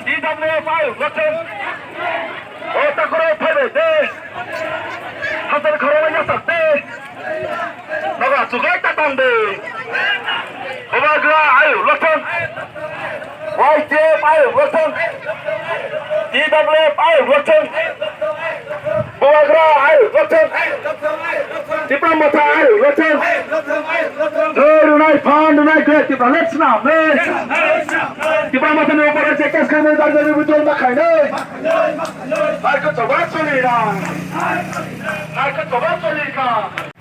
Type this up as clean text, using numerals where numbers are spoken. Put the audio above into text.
DWF listen. Otakoro pebe de. Hasan khoro ya sakte. Naga sugai tatande. Obagra ayo listen. YTF ayo listen. DWF ayo listen. Obagra ayo listen. Diplomata ayo listen. Tonight, found tonight, great. Let's now, man. Diplomata ne upar se kes khane dar de butol na khaine. Ai ko toba choli na. Ai ko toba choli ka.